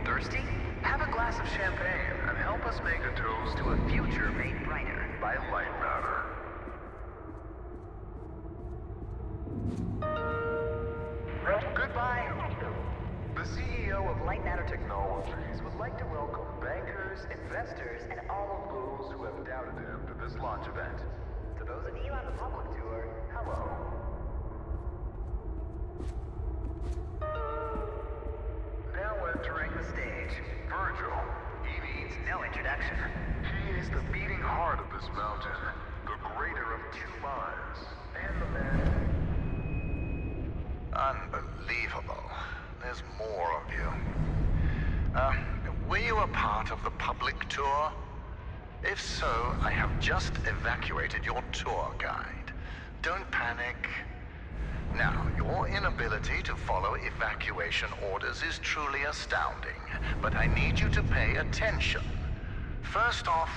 Thirsty? Have a glass of champagne and help us make a toast to a future made brighter by Lightmatter. Goodbye. The CEO of Lightmatter Technologies would like to welcome bankers, investors, and all of those who have doubted him to this launch event. To those of you on the public tour, hello. Now entering the stage, Virgil. He needs no introduction. He is the beating heart of this mountain, the greater of two minds, and the man. Unbelievable. There's more of you. Were you a part of the public tour? If so, I have just evacuated your tour guide. Don't panic. Now, your inability to follow evacuation orders is truly astounding, but I need you to pay attention. First off,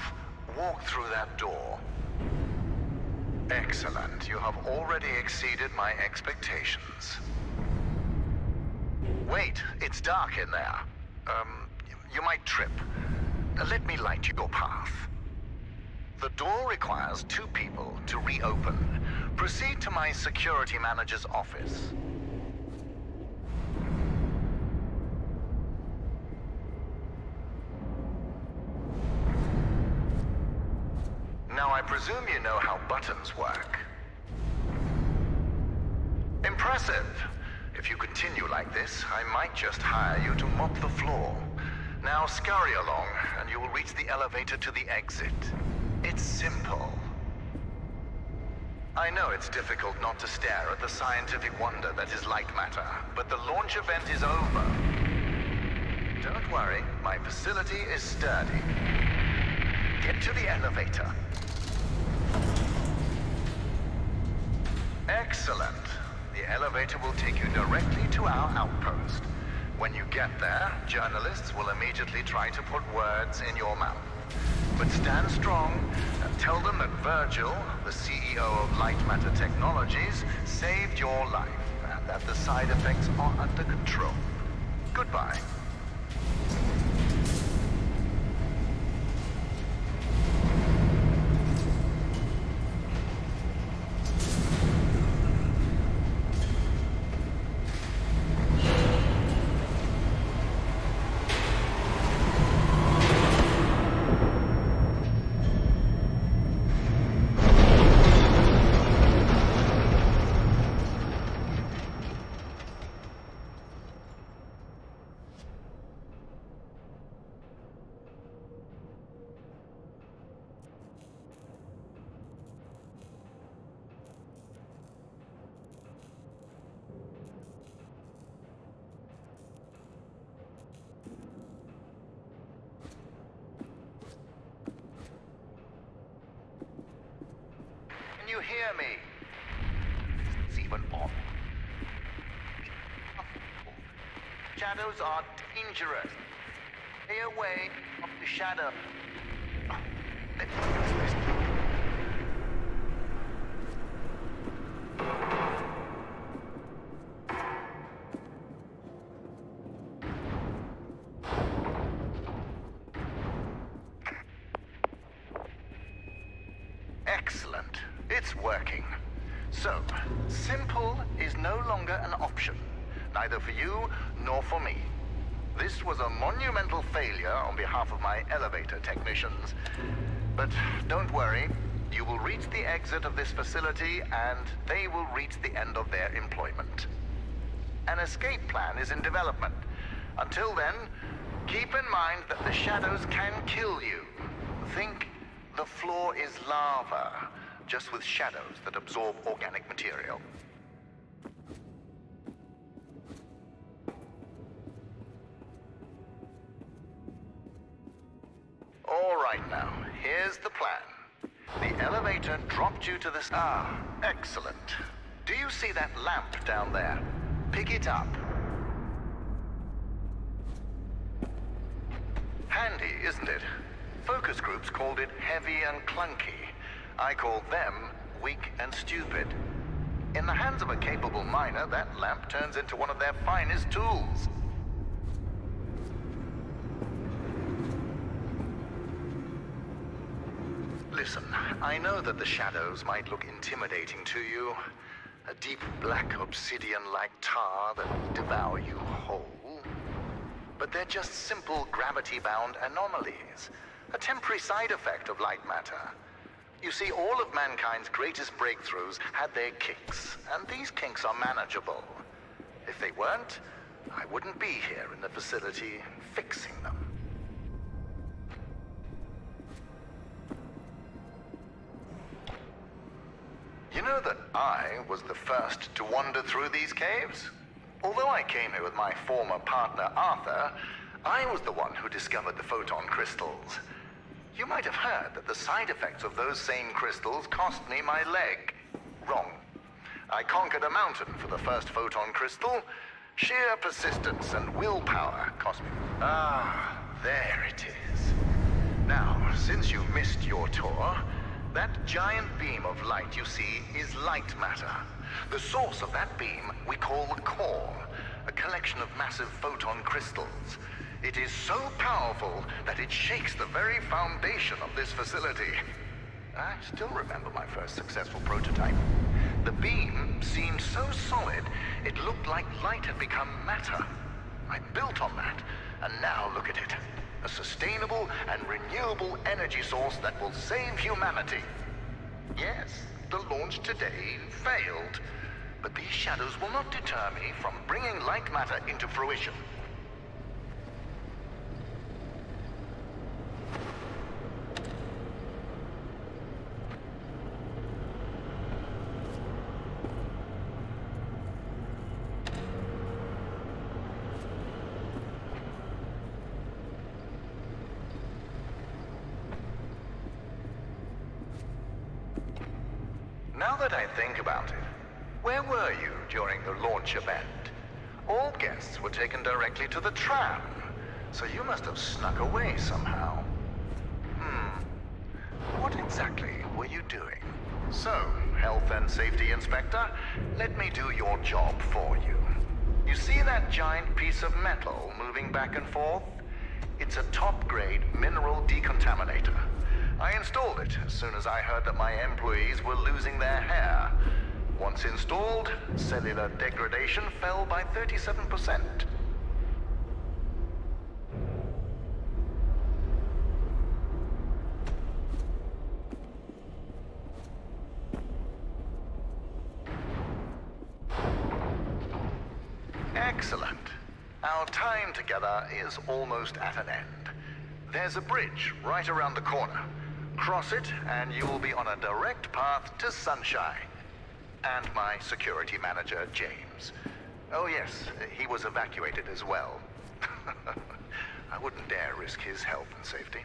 walk through that door. Excellent. You have already exceeded my expectations. Wait, it's dark in there. You might trip. Let me light your path. The door requires 2 people to reopen. Proceed to my security manager's office. Now, I presume you know how buttons work. Impressive. If you continue like this, I might just hire you to mop the floor. Now scurry along, and you will reach the elevator to the exit. It's simple. I know it's difficult not to stare at the scientific wonder that is Lightmatter, but the launch event is over. Don't worry, my facility is sturdy. Get to the elevator. Excellent. The elevator will take you directly to our outpost. When you get there, journalists will immediately try to put words in your mouth. But stand strong and tell them that Virgil, the CEO of Lightmatter Technologies, saved your life and that the side effects are under control. Goodbye. You hear me? It's even on. Shadows are dangerous. Stay away from the shadow. Let's use this. Excellent. It's working. So, simple is no longer an option, neither for you nor for me. This was a monumental failure on behalf of my elevator technicians. But don't worry, you will reach the exit of this facility and they will reach the end of their employment. An escape plan is in development. Until then, keep in mind that the shadows can kill you. Think the floor is lava, just with shadows that absorb organic material. All right now, here's the plan. The elevator dropped you to this... excellent. Do you see that lamp down there? Pick it up. Handy, isn't it? Focus groups called it heavy and clunky. I called them weak and stupid. In the hands of a capable miner, that lamp turns into one of their finest tools. Listen, I know that the shadows might look intimidating to you. A deep black obsidian-like tar that will devour you whole. But they're just simple gravity-bound anomalies. A temporary side effect of light matter. You see, all of mankind's greatest breakthroughs had their kinks, and these kinks are manageable. If they weren't, I wouldn't be here in the facility fixing them. You know that I was the first to wander through these caves? Although I came here with my former partner, Arthur, I was the one who discovered the photon crystals. You might have heard that the side effects of those same crystals cost me my leg. Wrong. I conquered a mountain for the first photon crystal. Sheer persistence and willpower cost me... Ah, there it is. Now, since you missed your tour, that giant beam of light you see is light matter. The source of that beam we call the core, a collection of massive photon crystals. It is so powerful that it shakes the very foundation of this facility. I still remember my first successful prototype. The beam seemed so solid, it looked like light had become matter. I built on that, and now look at it. A sustainable and renewable energy source that will save humanity. Yes, the launch today failed, but these shadows will not deter me from bringing light matter into fruition. Now that I think about it, where were you during the launch event? All guests were taken directly to the tram, so you must have snuck away somehow. What exactly were you doing? So, Health and Safety Inspector, let me do your job for you. You see that giant piece of metal moving back and forth? It's a top-grade mineral decontaminator. I installed it as soon as I heard that my employees were losing their hair. Once installed, cellular degradation fell by 37%. Excellent. Our time together is almost at an end. There's a bridge right around the corner. Cross it, and you will be on a direct path to sunshine. And my security manager, James. Oh yes, he was evacuated as well. I wouldn't dare risk his health and safety.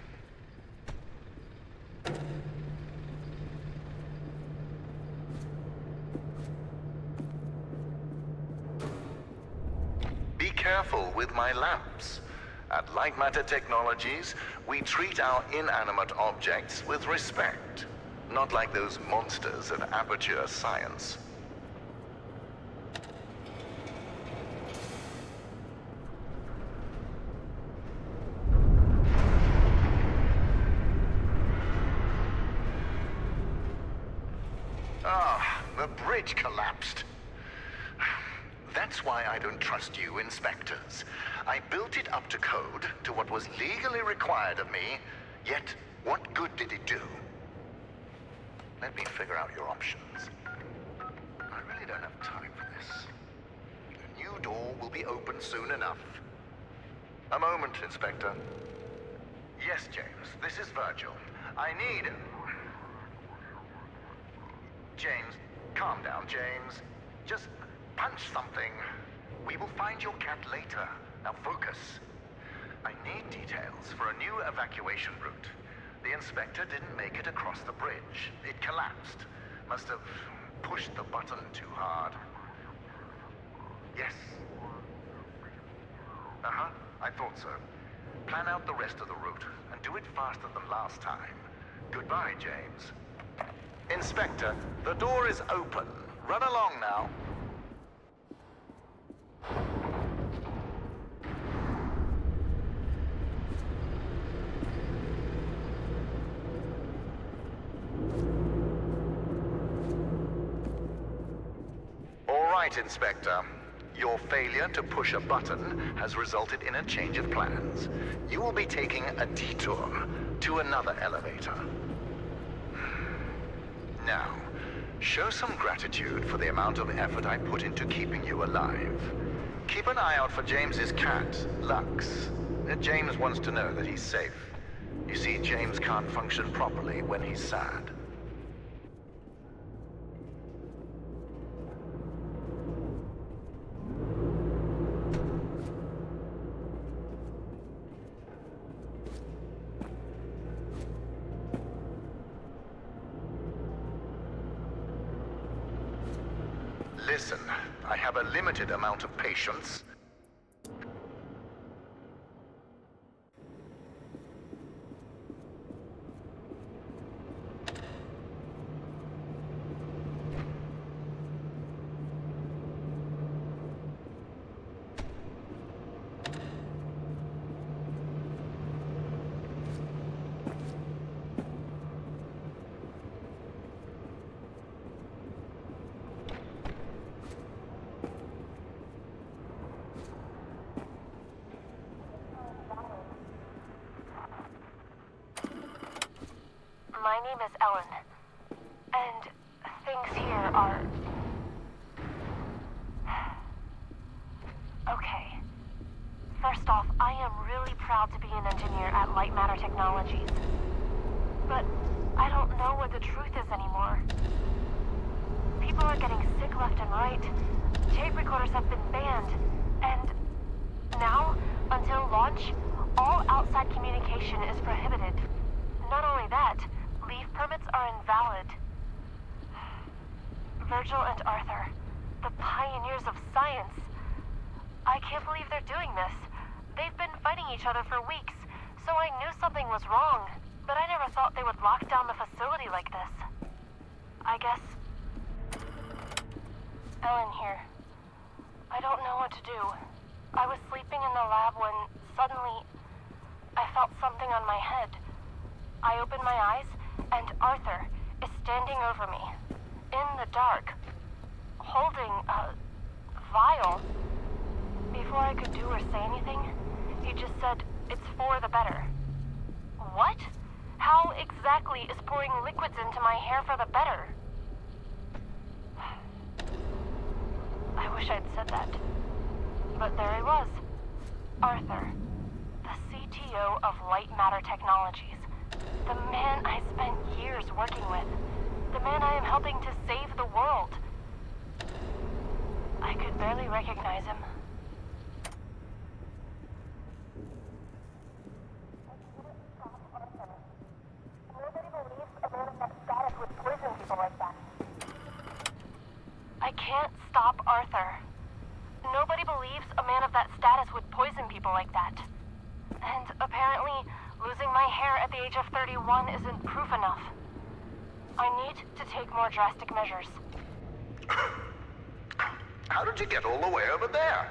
Be careful with my lamps. At Lightmatter Technologies, we treat our inanimate objects with respect, not like those monsters of aperture science. Ah, the bridge collapsed. That's why I don't trust you, inspectors. I built it up to code, to what was legally required of me, yet what good did it do? Let me figure out your options. I really don't have time for this. The new door will be open soon enough. A moment, Inspector. Yes, James, this is Virgil. I need... James, calm down, James. Just punch something. We will find your cat later. Now focus. I need details for a new evacuation route. The inspector didn't make it across the bridge. It collapsed. Must have pushed the button too hard. Yes. Uh-huh, I thought so. Plan out the rest of the route, and do it faster than last time. Goodbye, James. Inspector, the door is open. Run along now. right, Inspector. Your failure to push a button has resulted in a change of plans. You will be taking a detour to another elevator. Now, show some gratitude for the amount of effort I put into keeping you alive. Keep an eye out for James's cat, Lux. James wants to know that he's safe. You see, James can't function properly when he's sad. Listen, I have a limited amount of patience. My name is Ellen, and things here are... Okay. First off, I am really proud to be an engineer at Lightmatter Technologies. But I don't know what the truth is anymore. People are getting sick left and right. Tape recorders have been banned, and now, until launch, all outside communication is prohibited. Not only that, leave permits are invalid. Virgil and Arthur, the pioneers of science. I can't believe they're doing this. They've been fighting each other for weeks, so I knew something was wrong, but I never thought they would lock down the facility like this. I guess... Ellen here. I don't know what to do. I was sleeping in the lab when, suddenly, I felt something on my head. I opened my eyes, and Arthur is standing over me, in the dark, holding a vial. Before I could do or say anything, he just said, "It's for the better." What? How exactly is pouring liquids into my hair for the better? I wish I'd said that. But there he was. Arthur, the CTO of Lightmatter Technologies. The man I spent years working with. The man I am helping to save the world. I could barely recognize him. Nobody believes a man of that status would poison people like that. I can't stop Arthur. Nobody believes a man of that status would poison people like that. And apparently, losing my hair at the age of 31 isn't proof enough. I need to take more drastic measures. How did you get all the way over there?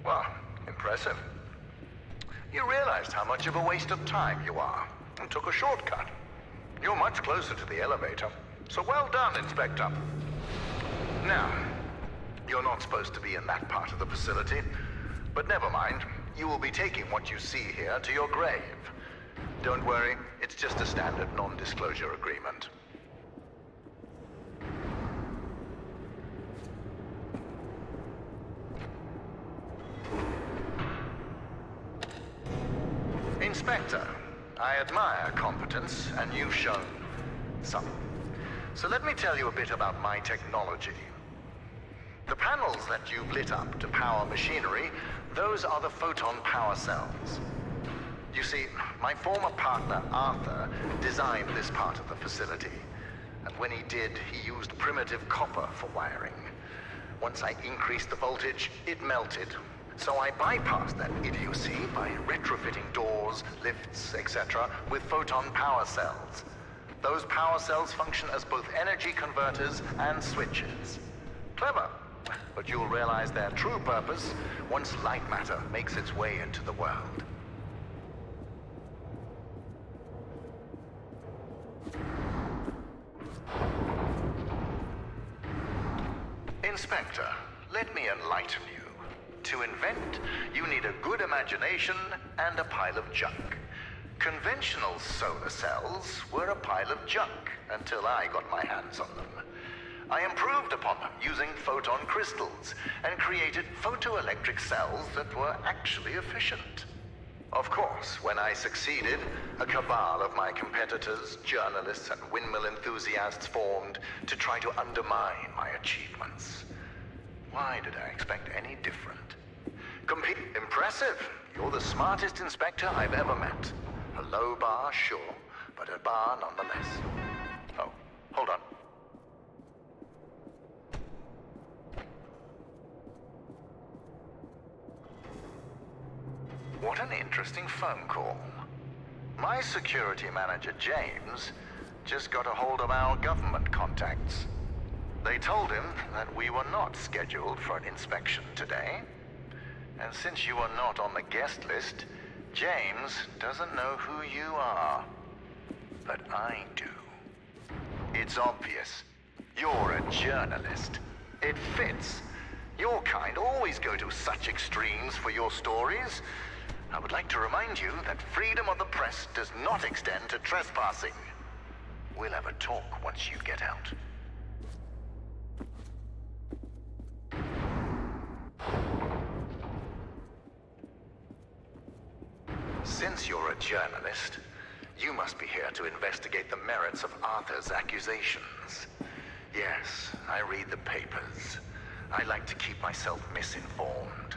Well, impressive. You realized how much of a waste of time you are, and took a shortcut. You're much closer to the elevator, so well done, Inspector. Now, you're not supposed to be in that part of the facility, but never mind. You will be taking what you see here to your grave. Don't worry, it's just a standard non-disclosure agreement. Inspector, I admire competence, and you've shown some. So let me tell you a bit about my technology. The panels that you've lit up to power machinery, those are the photon power cells. You see, my former partner, Arthur, designed this part of the facility. And when he did, he used primitive copper for wiring. Once I increased the voltage, it melted. So I bypassed that idiocy by retrofitting doors, lifts, etc. with photon power cells. Those power cells function as both energy converters and switches. Clever, but you'll realize their true purpose once light matter makes its way into the world. Inspector, let me enlighten you. To invent, you need a good imagination and a pile of junk. Conventional solar cells were a pile of junk until I got my hands on them. I improved upon them using photon crystals and created photoelectric cells that were actually efficient. Of course, when I succeeded, a cabal of my competitors, journalists, and windmill enthusiasts formed to try to undermine my achievements. Why did I expect any different? Impressive. You're the smartest inspector I've ever met. A low bar, sure, but a bar nonetheless. Oh, hold on. What an interesting phone call. My security manager, James, just got a hold of our government contacts. They told him that we were not scheduled for an inspection today. And since you are not on the guest list, James doesn't know who you are. But I do. It's obvious. You're a journalist. It fits. Your kind always go to such extremes for your stories. I would like to remind you that freedom of the press does not extend to trespassing. We'll have a talk once you get out. Since you're a journalist, you must be here to investigate the merits of Arthur's accusations. Yes, I read the papers. I like to keep myself misinformed.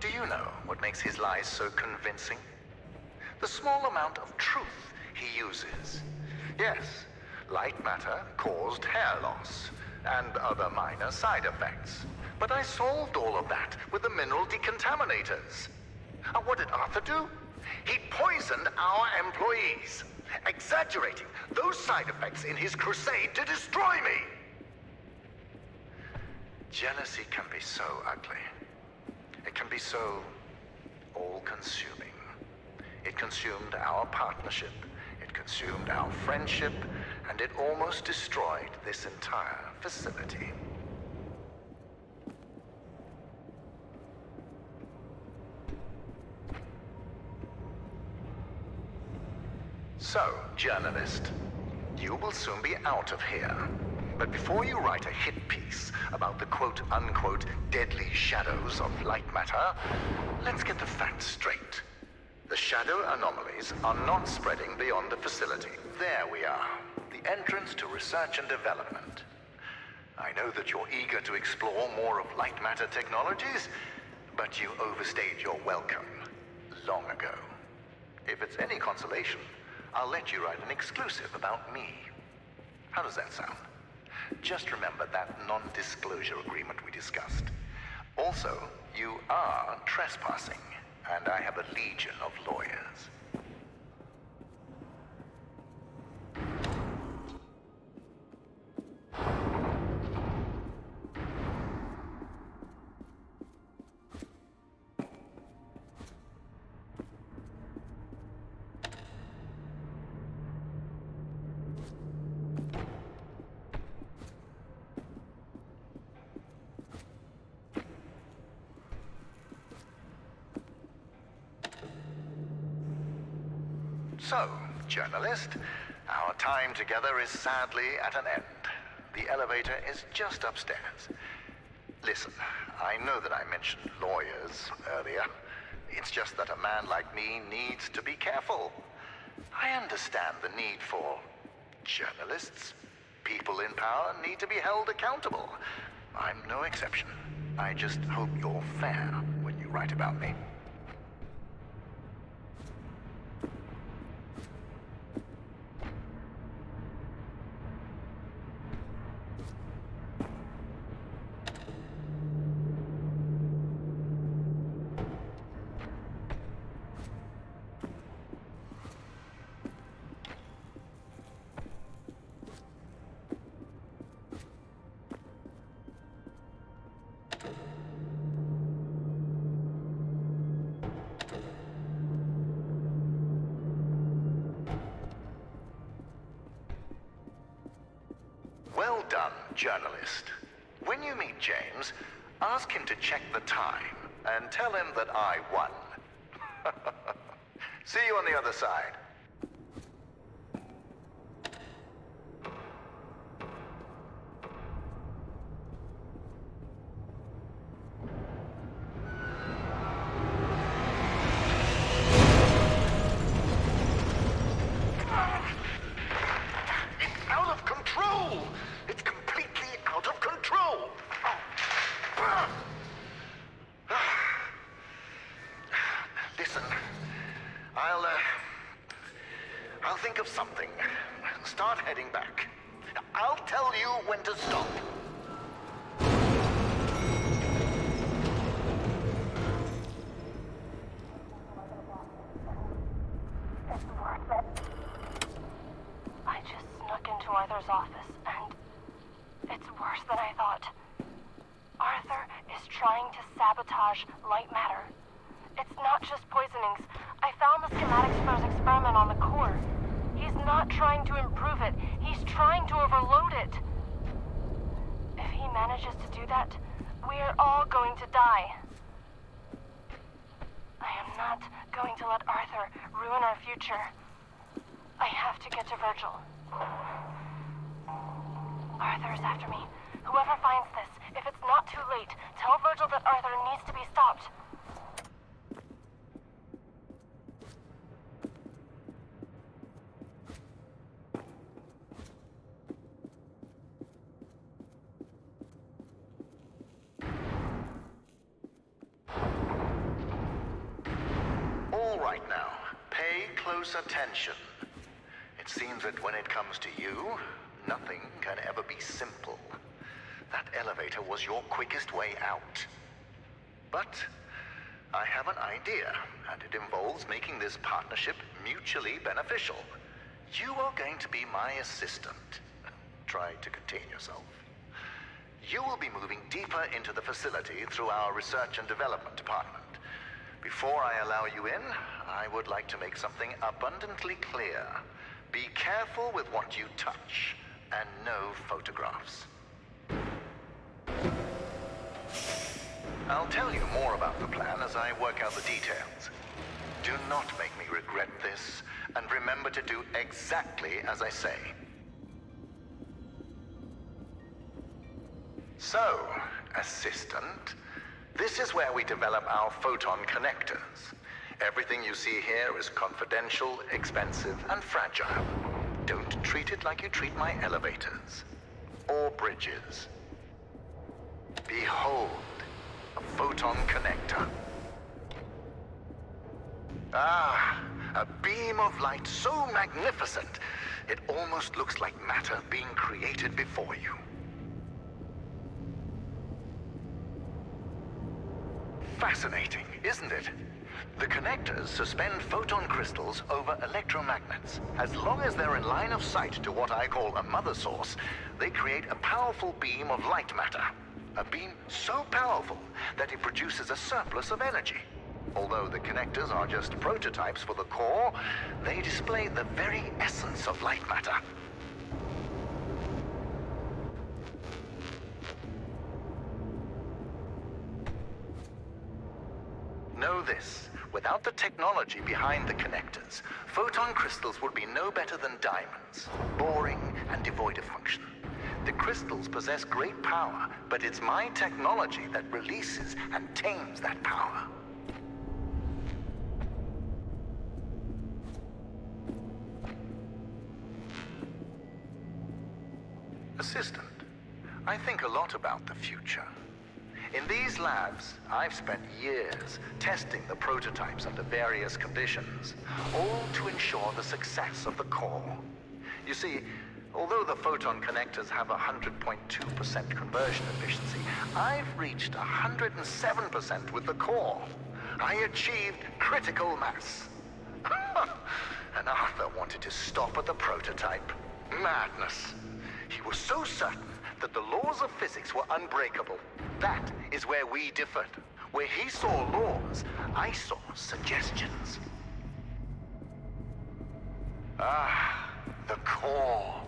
Do you know what makes his lies so convincing? The small amount of truth he uses. Yes, light matter caused hair loss and other minor side effects. But I solved all of that with the mineral decontaminators. And what did Arthur do? He poisoned our employees, exaggerating those side effects in his crusade to destroy me. Jealousy can be so ugly. It can be so all-consuming. It consumed our partnership, it consumed our friendship, and it almost destroyed this entire facility. So, journalist, you will soon be out of here. But before you write a hit piece about the quote-unquote deadly shadows of light matter, let's get the facts straight. The shadow anomalies are not spreading beyond the facility. There we are, the entrance to research and development. I know that you're eager to explore more of Lightmatter Technologies, but you overstayed your welcome long ago. If it's any consolation, I'll let you write an exclusive about me. How does that sound? Just remember that non-disclosure agreement we discussed. Also, you are trespassing, and I have a legion of lawyers. So, journalist, our time together is sadly at an end. The elevator is just upstairs. Listen, I know that I mentioned lawyers earlier. It's just that a man like me needs to be careful. I understand the need for journalists. People in power need to be held accountable. I'm no exception. I just hope you're fair when you write about me. Well done, journalist. When you meet James, ask him to check the time and tell him that I won. See you on the other side. It's out of control! It's completely out of control! Listen, I'll think of something. Start heading back. I'll tell you when to stop. I just snuck into Arthur's office, and it's worse than I thought. Arthur is trying to sabotage Lightmatter. It's not just poisonings. I found the schematics for his experiment on the core. He's not trying to improve it. He's trying to overload it. If he manages to do that, we're all going to die. I am not going to let Arthur ruin our future. I have to get to Virgil. Arthur is after me. Whoever finds this, if it's not too late, tell Virgil that Arthur needs to be stopped. All right now, pay close attention. It seems that when it comes to you, nothing can ever be simple. That elevator was your quickest way out. But I have an idea, and it involves making this partnership mutually beneficial. You are going to be my assistant. Try to contain yourself. You will be moving deeper into the facility through our research and development department. Before I allow you in, I would like to make something abundantly clear. Be careful with what you touch, and no photographs. I'll tell you more about the plan as I work out the details. Do not make me regret this, and remember to do exactly as I say. So, assistant, this is where we develop our photon connectors. Everything you see here is confidential, expensive, and fragile. Don't treat it like you treat my elevators or bridges. Behold, a photon connector. Ah, a beam of light so magnificent, it almost looks like matter being created before you. Fascinating, isn't it? The connectors suspend photon crystals over electromagnets. As long as they're in line of sight to what I call a mother source, they create a powerful beam of light matter. A beam so powerful that it produces a surplus of energy. Although the connectors are just prototypes for the core, they display the very essence of light matter. Know this, without the technology behind the connectors, photon crystals would be no better than diamonds, boring and devoid of function. The crystals possess great power, but it's my technology that releases and tames that power. Assistant, I think a lot about the future. In these labs, I've spent years testing the prototypes under various conditions, all to ensure the success of the core. You see, although the photon connectors have 100.2% conversion efficiency, I've reached 107% with the core. I achieved critical mass. And Arthur wanted to stop at the prototype. Madness. He was so certain that the laws of physics were unbreakable. That is where we differed. Where he saw laws, I saw suggestions. Ah, the core.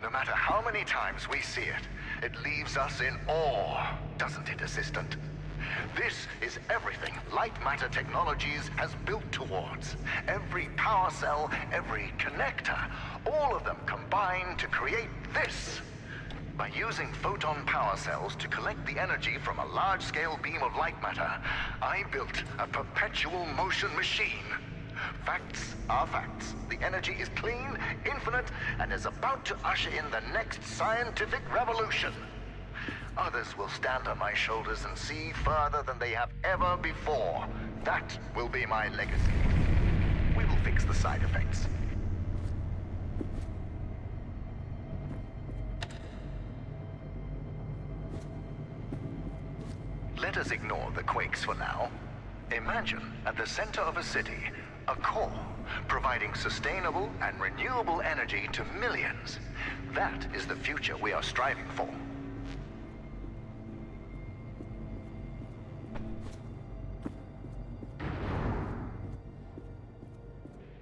No matter how many times we see it, It leaves us in awe, doesn't it, Assistant? This is everything Lightmatter Technologies has built towards. Every power cell, every connector, all of them combine to create this. By using photon power cells to collect the energy from a large-scale beam of light matter, I built a perpetual motion machine. Facts are facts. The energy is clean, infinite, and is about to usher in the next scientific revolution. Others will stand on my shoulders and see further than they have ever before. That will be my legacy. We will fix the side effects. Let us ignore the quakes for now. Imagine at the center of a city, a core, providing sustainable and renewable energy to millions. That is the future we are striving for.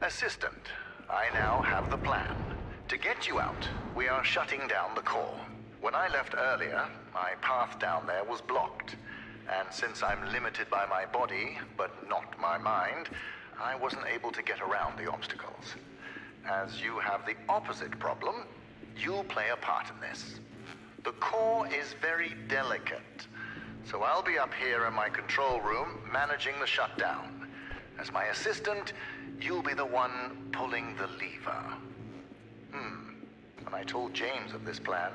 Assistant, I now have the plan. To get you out, we are shutting down the core. When I left earlier, my path down there was blocked. And since I'm limited by my body, but not my mind, I wasn't able to get around the obstacles. As you have the opposite problem, you'll play a part in this. The core is very delicate, so I'll be up here in my control room managing the shutdown. As my assistant, you'll be the one pulling the lever. When I told James of this plan,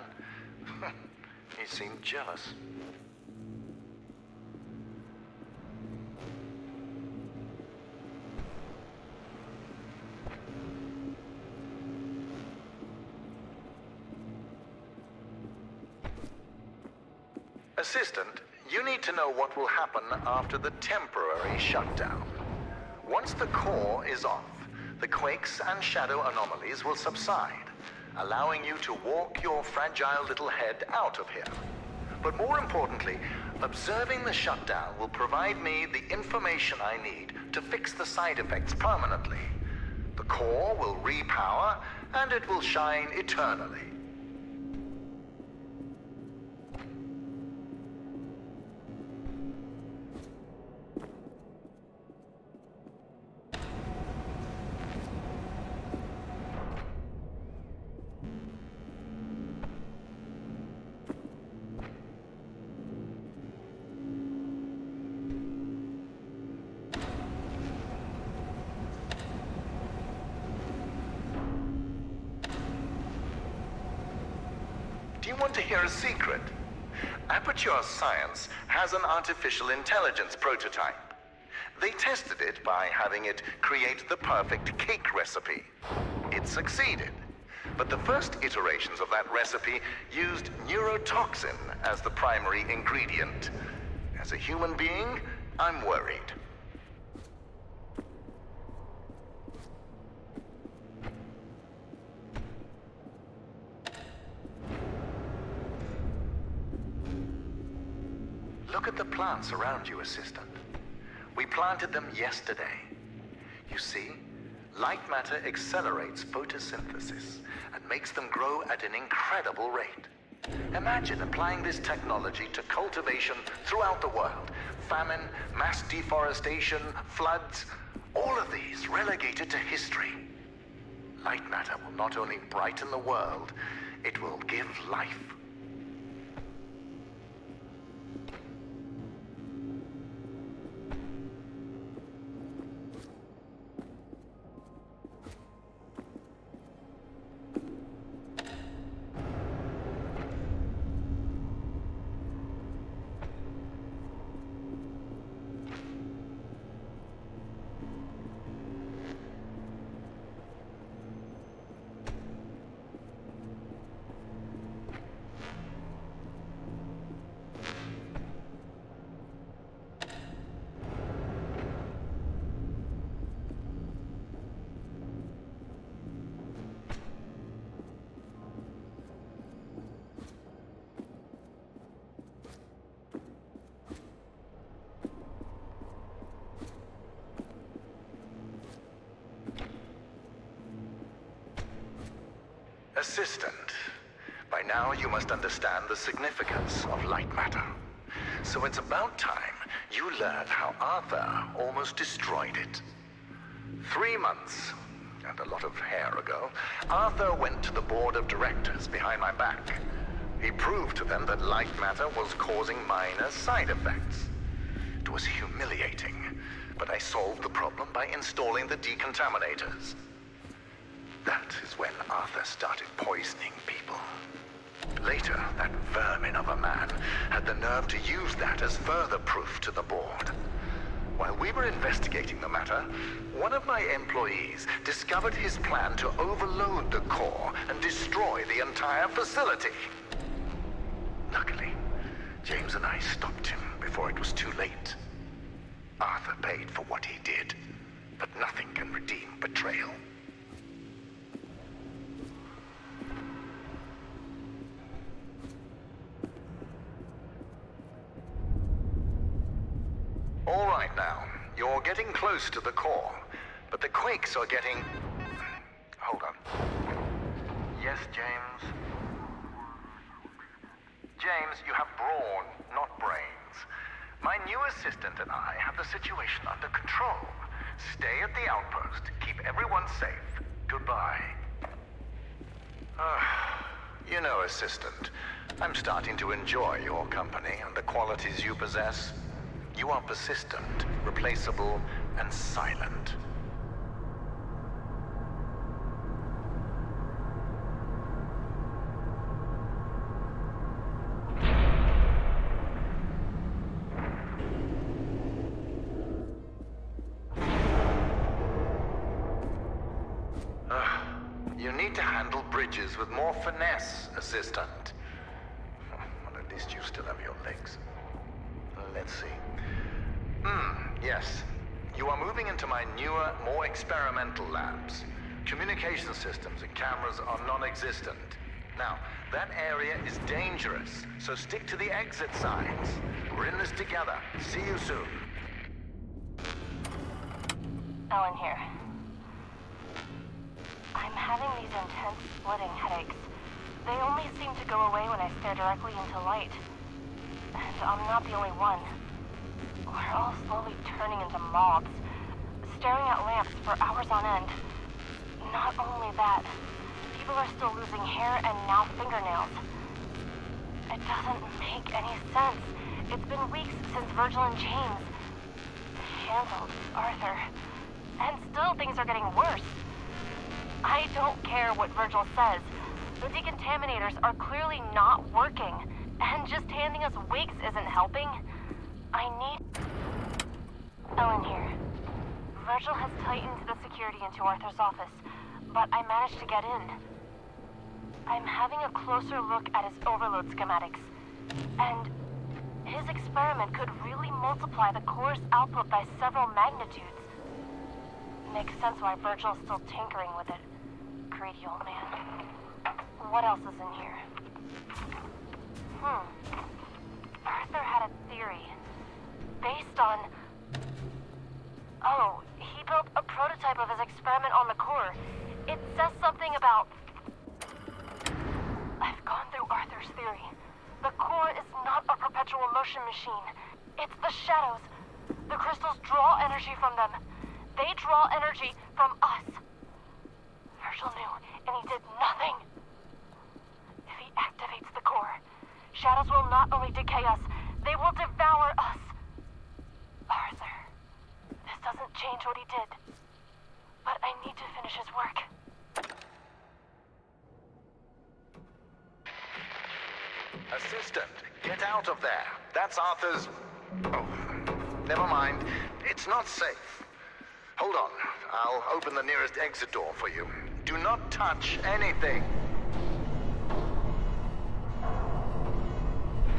he seemed jealous. Assistant, you need to know what will happen after the temporary shutdown. Once the core is off, the quakes and shadow anomalies will subside, allowing you to walk your fragile little head out of here. But more importantly, observing the shutdown will provide me the information I need to fix the side effects permanently. The core will repower, and it will shine eternally. Do you want to hear a secret? Aperture Science has an artificial intelligence prototype. They tested it by having it create the perfect cake recipe. It succeeded. But the first iterations of that recipe used neurotoxin as the primary ingredient. As a human being, I'm worried. Look at the plants around you, Assistant. We planted them yesterday. You see, light matter accelerates photosynthesis and makes them grow at an incredible rate. Imagine applying this technology to cultivation throughout the world. Famine, mass deforestation, floods, all of these relegated to history. Light matter will not only brighten the world, it will give life. Assistant, by now you must understand the significance of light matter. So it's about time you learn how Arthur almost destroyed it. 3 months, and a lot of hair ago, Arthur went to the board of directors behind my back. He proved to them that light matter was causing minor side effects. It was humiliating, but I solved the problem by installing the decontaminators. That is when Arthur started poisoning people. Later, that vermin of a man had the nerve to use that as further proof to the board. While we were investigating the matter, one of my employees discovered his plan to overload the core and destroy the entire facility. Luckily, James and I stopped him before it was too late. Arthur paid for what he did, but nothing can redeem betrayal. All right now, you're getting close to the core, but the quakes are getting... Hold on. Yes, James? James, you have brawn, not brains. My new assistant and I have the situation under control. Stay at the outpost, keep everyone safe. Goodbye. You know, assistant, I'm starting to enjoy your company and the qualities you possess. You are persistent, replaceable, and silent. You need to handle bridges with more finesse, assistant. Well, at least you still have your legs. Let's see. Yes. You are moving into my newer, more experimental labs. Communication systems and cameras are non-existent. Now, that area is dangerous, so stick to the exit signs. We're in this together. See you soon. Ellen here. I'm having these intense splitting headaches. They only seem to go away when I stare directly into light. And I'm not the only one. We're all slowly turning into mobs, staring at lamps for hours on end. Not only that, people are still losing hair and now fingernails. It doesn't make any sense. It's been weeks since Virgil and James handled Arthur. And still things are getting worse. I don't care what Virgil says. The decontaminators are clearly not working. And just handing us wigs isn't helping. I need... Ellen here. Virgil has tightened the security into Arthur's office, but I managed to get in. I'm having a closer look at his overload schematics. And his experiment could really multiply the core's output by several magnitudes. Makes sense why Virgil's still tinkering with it. Greedy old man. What else is in here? Arthur had a theory. Based on... Oh, he built a prototype of his experiment on the core. It says something about... I've gone through Arthur's theory. The core is not a perpetual motion machine. It's the shadows. The crystals draw energy from them. They draw energy from us. Virgil knew, and he did nothing. If he activates the core, shadows will not only decay us, they will devour us. Arthur, this doesn't change what he did, but I need to finish his work. Assistant, get out of there. That's Arthur's... Oh, never mind. It's not safe. Hold on. I'll open the nearest exit door for you. Do not touch anything.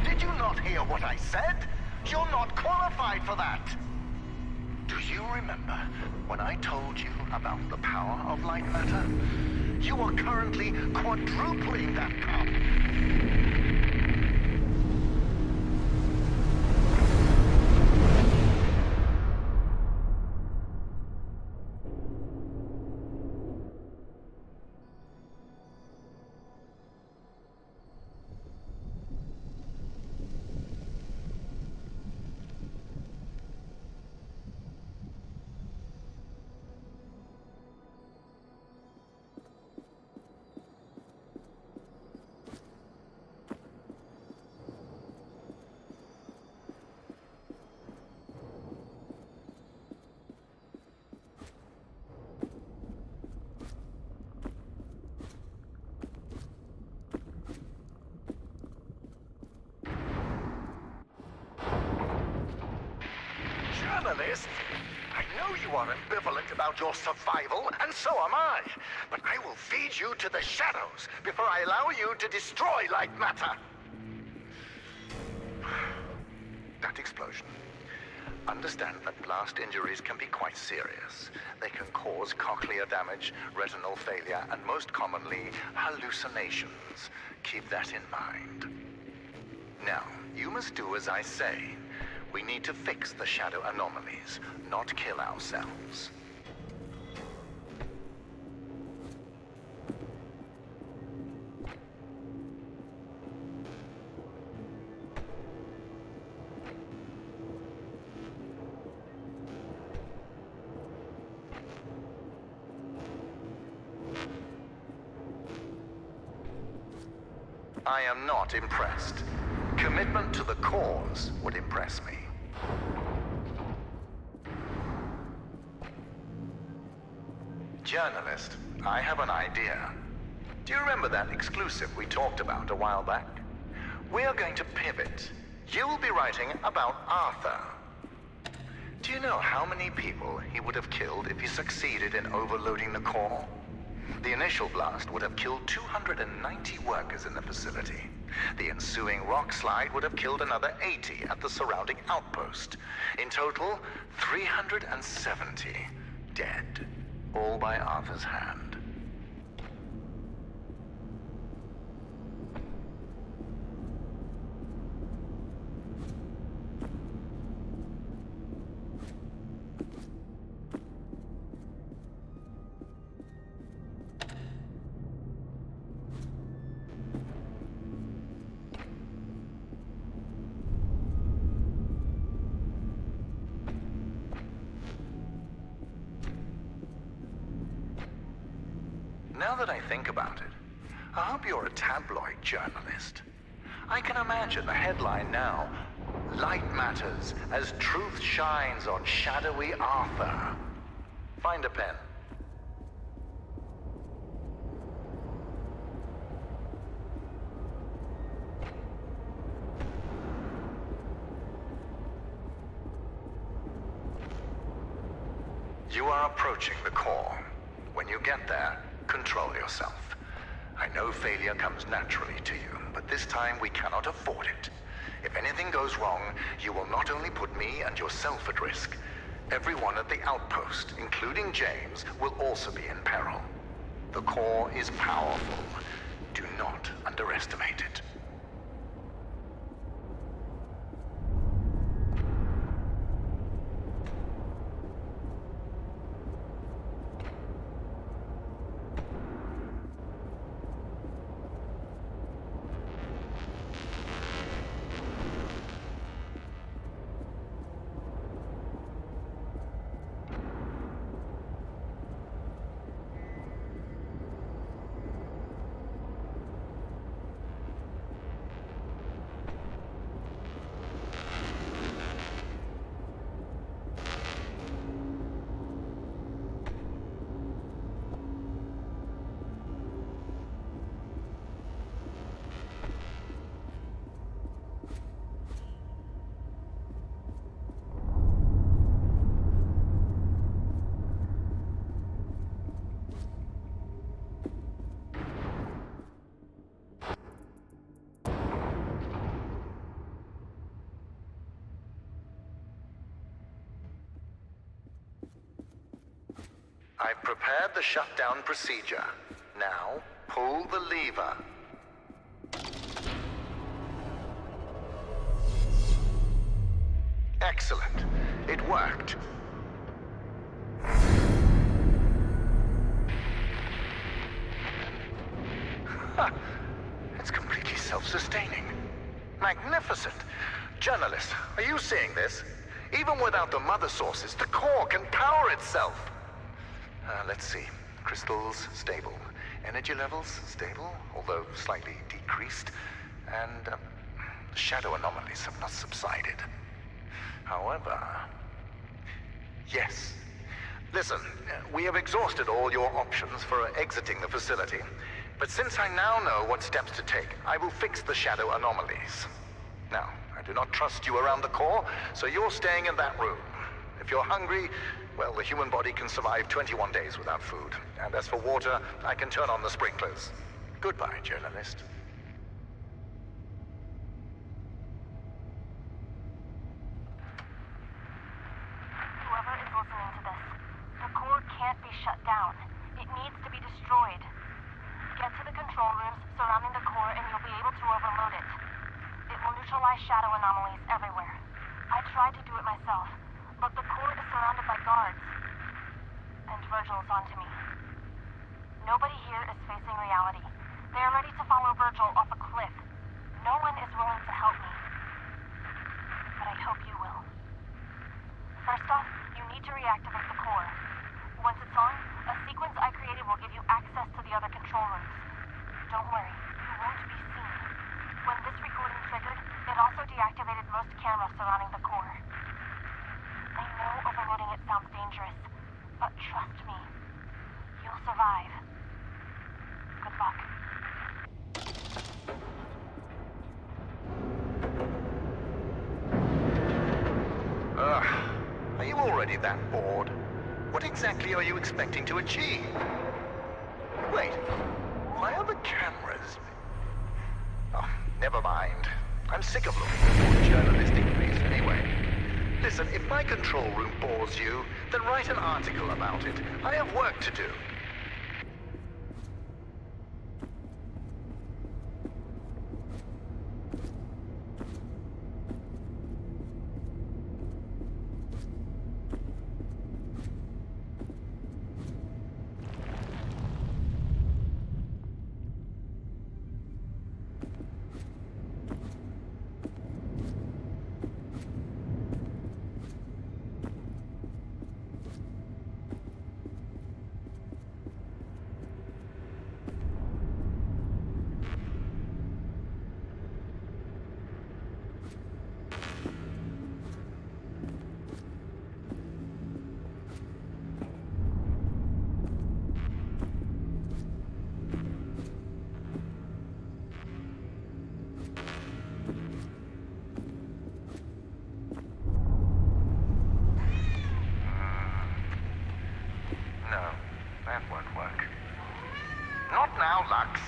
Did you not hear what I said? You're not qualified for that. Do you remember when I told you about the power of light matter? You are currently quadrupling that power. journalist! I know you are ambivalent about your survival, and so am I. But I will feed you to the shadows before I allow you to destroy Lightmatter. That explosion. Understand that blast injuries can be quite serious. They can cause cochlear damage, retinal failure, and most commonly, hallucinations. Keep that in mind. Now, you must do as I say. We need to fix the shadow anomalies, not kill ourselves. I am not impressed. Commitment to the cause would impress me. Journalist, I have an idea. Do you remember that exclusive we talked about a while back? We are going to pivot. You'll be writing about Arthur. Do you know how many people he would have killed if he succeeded in overloading the core? The initial blast would have killed 290 workers in the facility. The ensuing rock slide would have killed another 80 at the surrounding outpost. In total, 370 dead, all by Arthur's hand. Now that I think about it, I hope you're a tabloid journalist. I can imagine the headline now, Light Matters as Truth Shines on Shadowy Arthur. Find a pen. You are approaching the core. When you get there, control yourself. I know failure comes naturally to you, but this time we cannot afford it. If anything goes wrong, you will not only put me and yourself at risk. Everyone at the outpost, including James, will also be in peril. The core is powerful. Do not underestimate it. I've prepared the shutdown procedure. Now, pull the lever. Excellent. It worked. Ha! It's completely self-sustaining. Magnificent. Journalist, are you seeing this? Even without the mother sources, the core can power itself. Let's see. Crystals, stable. Energy levels, stable, although slightly decreased. And the shadow anomalies have not subsided. However... Yes. Listen, we have exhausted all your options for exiting the facility. But since I now know what steps to take, I will fix the shadow anomalies. Now, I do not trust you around the core, so you're staying in that room. If you're hungry, well, the human body can survive 21 days without food. And as for water, I can turn on the sprinklers. Goodbye, journalist. Whoever is listening to this, the core can't be shut down. It needs to be destroyed. Get to the control rooms surrounding the core and you'll be able to overload it. It will neutralize shadow anomalies everywhere. I tried to do it myself, but the core is surrounded by guards. And Virgil is onto me. Nobody here is facing reality. They are ready to follow Virgil off a cliff. No one is willing to help me. But I hope you will. First off, you need to reactivate the core. Once it's on, a sequence I created will give you access to the other control rooms. Don't worry, you won't be seen. When this recording triggered, it also deactivated most cameras surrounding the core. I know overloading it sounds dangerous, but trust me, you'll survive. Good luck. Are you already that bored? What exactly are you expecting to achieve? Wait, why are the cameras? Oh, never mind. I'm sick of looking for journalistic briefs anyway. Listen, if my control room bores you, then write an article about it. I have work to do. Not now, Lux.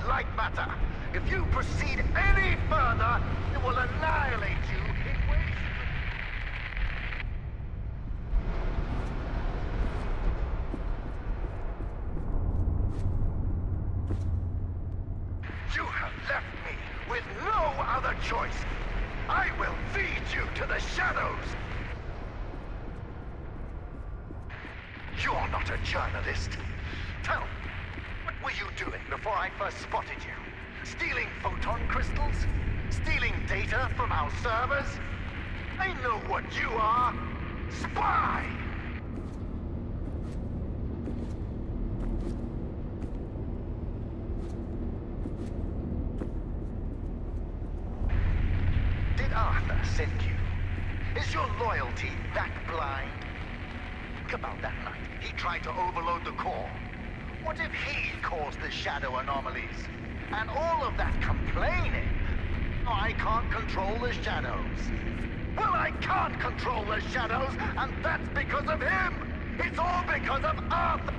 Lightmatter. If you proceed any further, it will annihilate you in ways... You have left me with no other choice. I will feed you to the shadows. You're not a journalist. Tell me, what were you doing before I first spotted you? Stealing photon crystals? Stealing data from our servers? I know what you are. Spy! Did Arthur send you? Is your loyalty that blind? Think about that night. He tried to overload the core. What if he caused the shadow anomalies? And all of that complaining? Oh, I can't control the shadows. Well, I can't control the shadows, and that's because of him! It's all because of Arthur!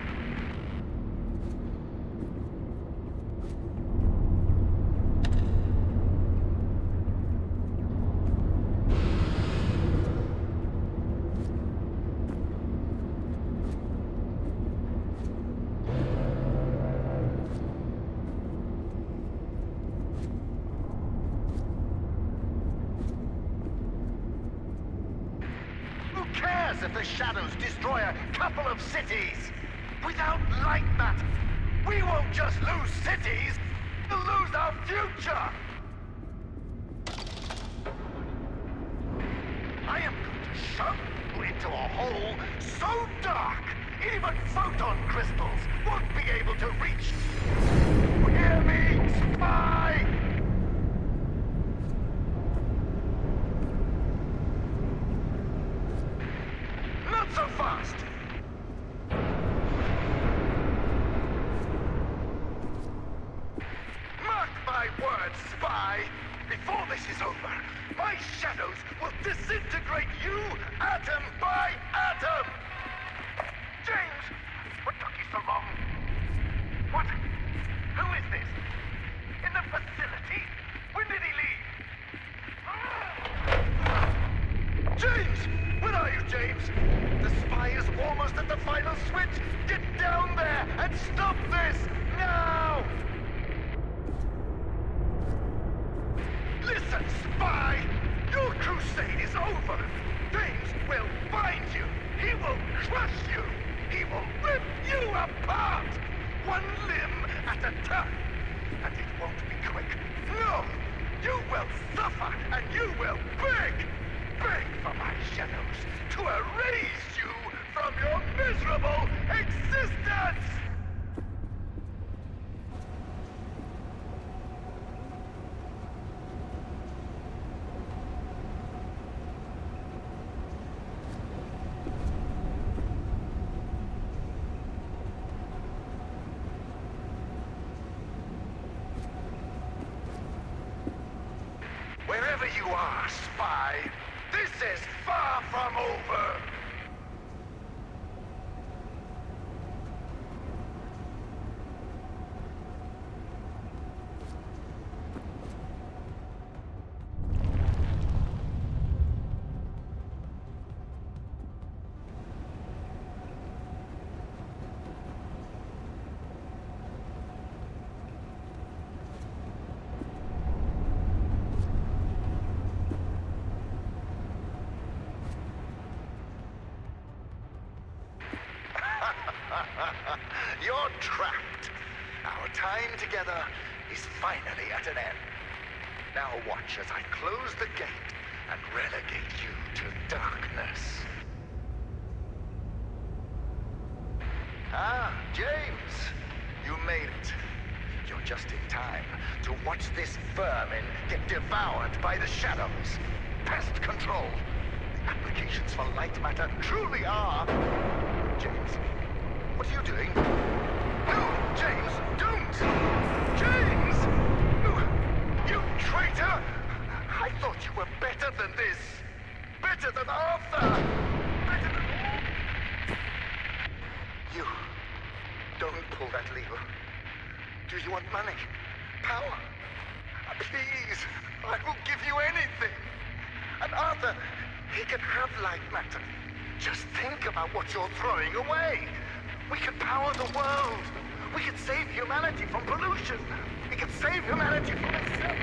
If the shadows destroy a couple of cities, without Lightmatter, we won't just lose cities, we'll lose our future! I am going to shove you into a hole so dark, even photon crystals won't be able to reach. Hear me, spy! So fast! Mark my words, spy! Before this is over, my shadows will disintegrate you atom by atom! James! What took you so long? What? Who is this? In the facility? When did he leave? James! Where are you, James? The spy is almost at the final switch! Get down there and stop this! Now! Listen, spy! Your crusade is over! James will find you! He will crush you! He will rip you apart! One limb at a time! And it won't be quick! No! You will suffer and you will beg! Beg for my shadows to erase you from your miserable existence! Wherever you are, spy, this is far from over! You're trapped. Our time together is finally at an end. Now watch as I close the gate and relegate you to darkness. Ah, James, you made it. You're just in time to watch this vermin get devoured by the shadows. Pest control. The applications for Lightmatter truly are... James, what are you doing? No, James, don't! James! You traitor! I thought you were better than this. Better than Arthur! Better than all... You... Don't pull that lever. Do you want money? Power? Please, I will give you anything. And Arthur, he can have Lightmatter. Just think about what you're throwing away. We can power the world. We can save humanity from pollution. We can save humanity from itself.